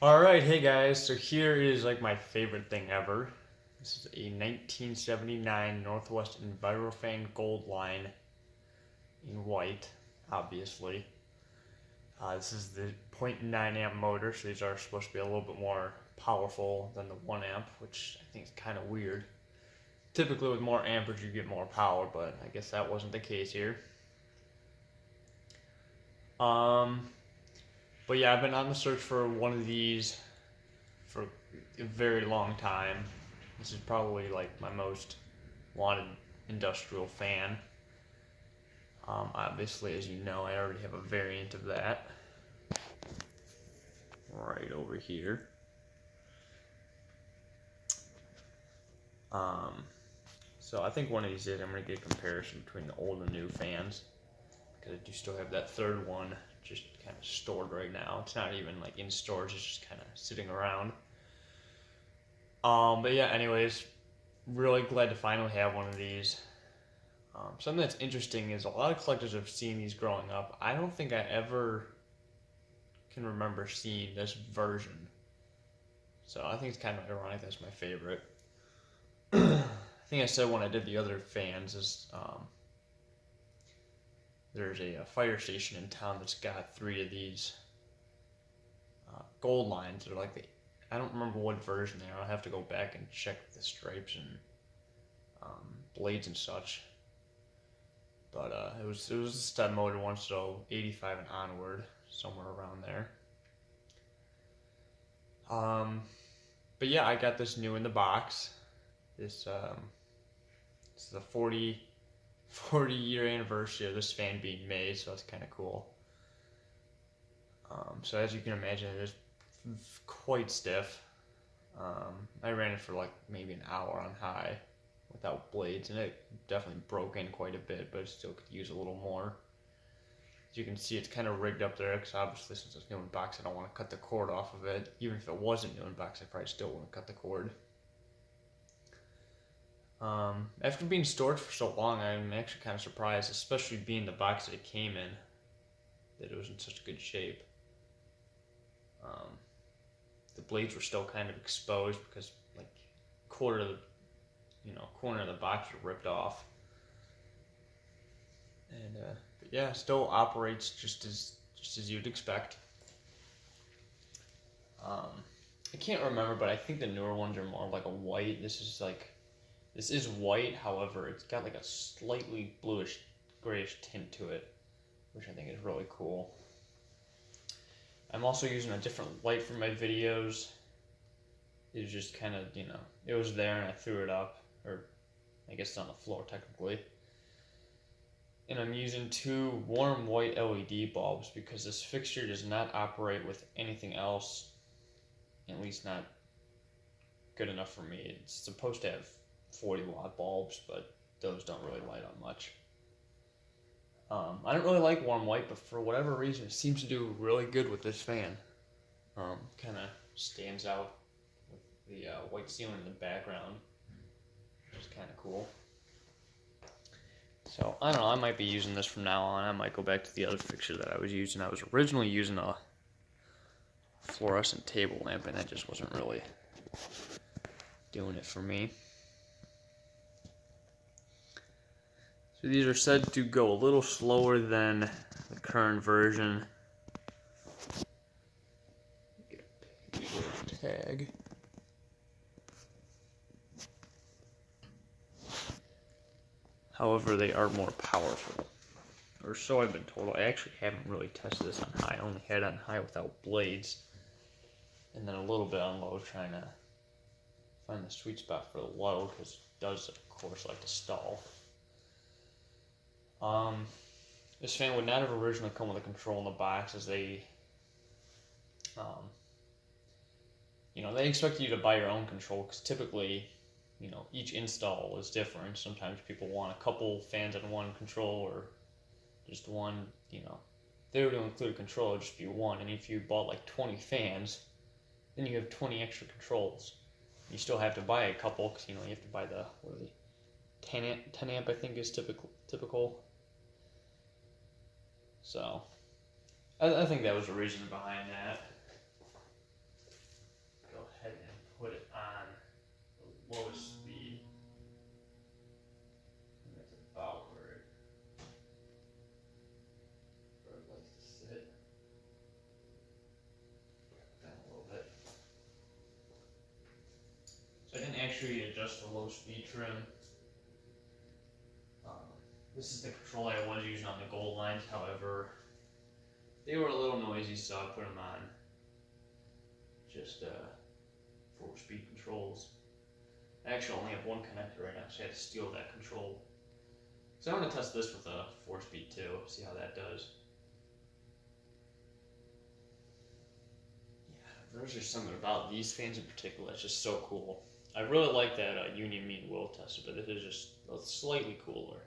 Alright, hey guys, so here is like my favorite thing ever. This is a 1979 Northwest Envirofan Gold Line in white, obviously. This is the 0.9 amp motor, so these are supposed to be a little bit more powerful than the 1 amp, which I think is kind of weird. Typically with more amperage you get more power, but I guess that wasn't the case here. But yeah, I've been on the search for one of these for a very long time. This is probably like my most wanted industrial fan. Obviously, as you know, I already have a variant of that right over here. So I think one of these days I'm going to get a comparison between the old and new fans, because I do still have that third one just kind of stored right now. It's not even like in storage, it's just kind of sitting around. But yeah, anyways, really glad to finally have one of these. Something that's interesting is a lot of collectors have seen these growing up. I don't think I ever can remember seeing this version. So I think it's kind of ironic that's my favorite. I think I said when I did the other fans is there's a fire station in town that's got 3 of these gold lines. They're like I don't remember what version they are. I'll have to go back and check the stripes and blades and such. But it was a stud motor one, so 85 and onward, somewhere around there. But yeah, I got this new in the box. This is the 40 year anniversary of this fan being made, so that's kind of cool. So as you can imagine, it is quite stiff. I ran it for like maybe an hour on high without blades, and it definitely broke in quite a bit, but it still could use a little more. As you can see, it's kind of rigged up there, because obviously since it's new in box, I don't want to cut the cord off of it. Even if it wasn't new in box, I probably still wouldn't cut the cord. After being stored for so long, I'm actually kind of surprised, especially being the box that it came in, that it was in such good shape. The blades were still kind of exposed because like corner of the box was ripped off. And but yeah, still operates just as you'd expect. I can't remember, but I think the newer ones are more like a white. This is white, however, it's got like a slightly bluish, grayish tint to it, which I think is really cool. I'm also using a different light for my videos. It was just kind of, it was there and I threw it up, or I guess it's on the floor technically. And I'm using 2 warm white LED bulbs because this fixture does not operate with anything else, at least not good enough for me. It's supposed to have 40-watt bulbs, but those don't really light up much. I don't really like warm white, but for whatever reason, it seems to do really good with this fan. Kind of stands out with the white ceiling in the background, which is kind of cool. So, I don't know, I might be using this from now on. I might go back to the other fixture that I was using. I was originally using a fluorescent table lamp, and that just wasn't really doing it for me. So these are said to go a little slower than the current version. Get a picture of the tag. However, they are more powerful, or so I've been told. I actually haven't really tested this on high. I only had it on high without blades, and then a little bit on low, trying to find the sweet spot for the low, because it does, of course, like to stall. This fan would not have originally come with a control in the box, as they expect you to buy your own control, because typically, each install is different. Sometimes people want a couple fans on one control, or just one, if they were to include a control, it would just be one, and if you bought like 20 fans, then you have 20 extra controls. You still have to buy a couple, because, you have to buy the, 10 amp I think is typical. So, I think that was the reason behind that. actually adjust the low speed trim. This is the control I was using on the gold lines, however, they were a little noisy, so I put them on just 4-speed controls. I actually only have one connector right now, so I had to steal that control. So I'm going to test this with a 4-speed too, see how that does. Yeah, there's just something about these fans in particular that's just so cool. I really like that Union Mean Will tester, but this is just slightly cooler.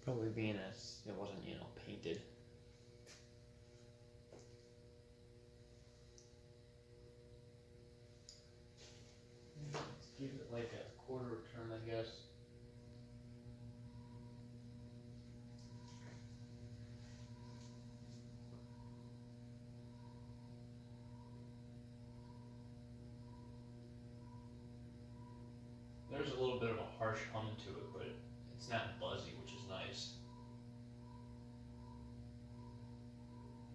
Probably being as it wasn't, painted. Let's give it like a quarter turn, I guess. There's a little bit of a harsh hum to it, but it's not buzzy, which is nice.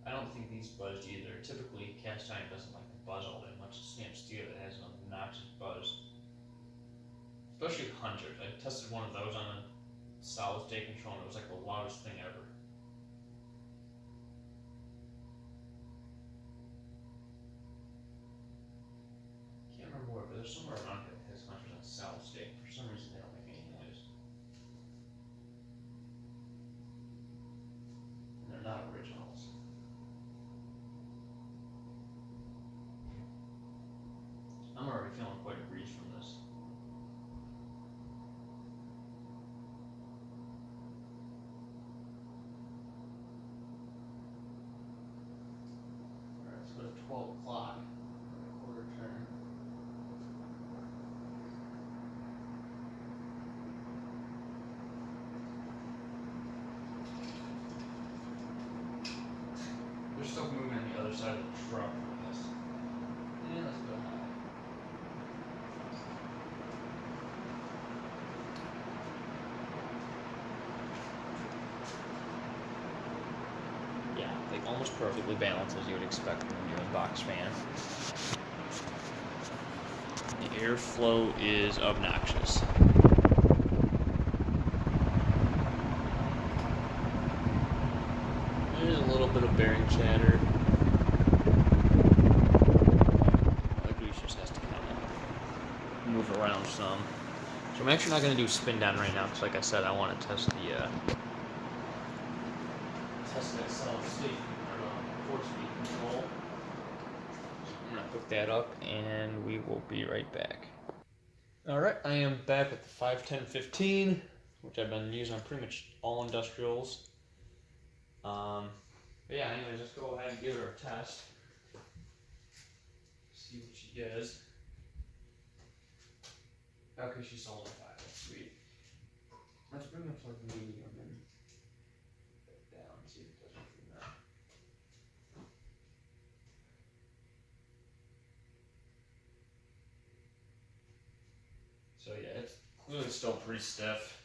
I don't think these buzzed either. Typically, cast iron doesn't like to buzz all that much. It's stamped steel that has an obnoxious buzz. Especially Hunters. I tested one of those on a solid state control and it was like the loudest thing ever. Can't remember where, but there's somewhere around here that has Hunters on solid state. For some reason, they don't make any noise. And they're not originals. I'm already feeling quite a breeze from this. Alright, let's go to 12 o'clock. Quarter turn. There's stuff moving on the other side of the truck with this. And let's go high. Yeah, like almost perfectly balanced as you would expect when you're doing box fan. The airflow is obnoxious. There's a little bit of bearing chatter. The grease just has to kind of move around some. So I'm actually not going to do spin down right now because, like I said, I want to test the that solid state or 4-speed control. I'm going to hook that up and we will be right back. Alright, I am back with the 51015, which I've been using on pretty much all industrials. But yeah, anyways, let's go ahead and give her a test. See what she does. Okay, she's only 5, that's sweet. Let's bring up like medium and down, see if it does anything there. So yeah, it's clearly still pretty stiff.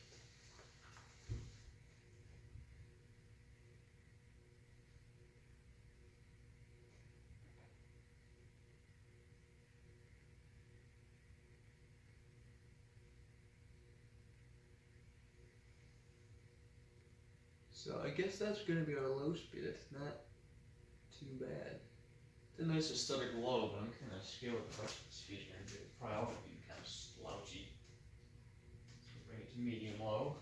So I guess that's going to be our low speed. It's not too bad. It's a nice aesthetic low, but I'm kind of scared with the rest of the speed here. It's probably all going to be kind of slouchy. So bring it to medium low.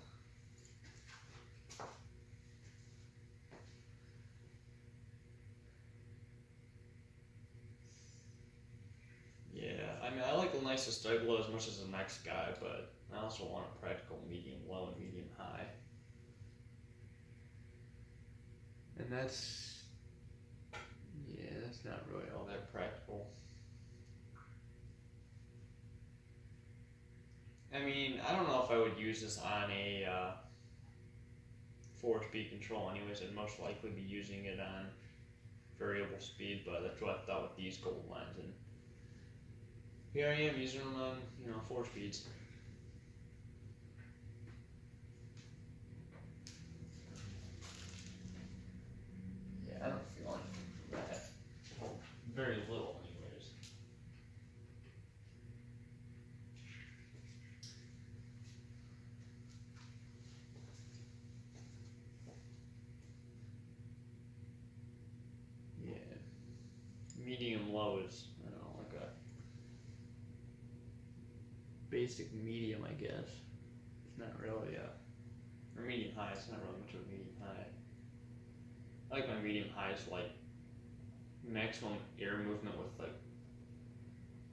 Yeah, I mean, I like the nice aesthetic low as much as the next guy, but I also want a practical medium low and medium high. And that's not really all that practical. I mean, I don't know if I would use this on a 4-speed control anyways. I'd most likely be using it on variable speed, but that's what I thought with these gold lines. And here I am using them on, 4 speeds. Yeah, I don't feel anything from medium low is, I don't know, like a basic medium, I guess. It's not really or medium high, it's not really much of a medium high. I like my medium highs like maximum air movement with like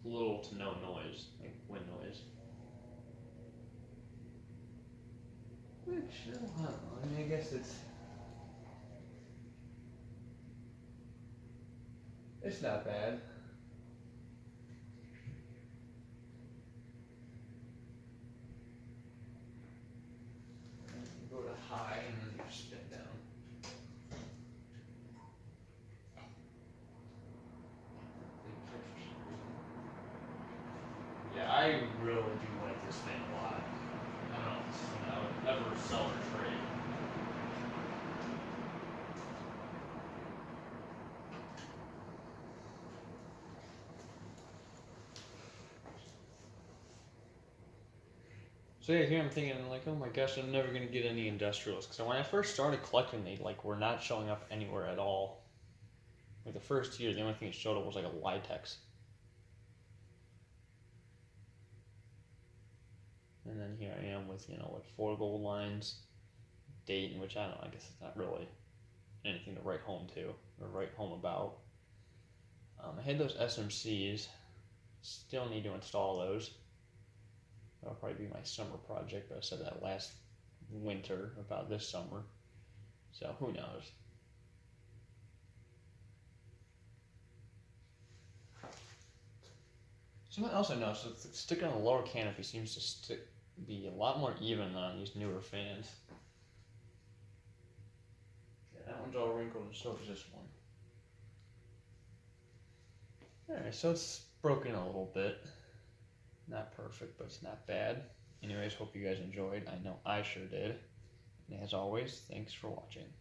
little to no noise, like wind noise. Which, I don't know, I mean, I guess it's not bad. Go to high and then you spin down. Yeah, I really do like this fan a lot. I don't know if this is something I would ever sell or trade. So yeah, here I'm thinking like, oh my gosh, I'm never gonna get any industrials because when I first started collecting, they like were not showing up anywhere at all. Like the first year, the only thing that showed up was like a Litex. And then here I am with, 4 gold lines, date, which I don't know, I guess it's not really anything to write home to or write home about. I had those SMCs, still need to install those. That'll probably be my summer project, but I said that last winter about this summer, so who knows. Something else I noticed is the stick on the lower canopy seems to be a lot more even on these newer fans. Yeah, that one's all wrinkled and so is this one. Alright, so it's broken a little bit. Not perfect, but it's not bad. Anyways, hope you guys enjoyed. I know I sure did. And as always, thanks for watching.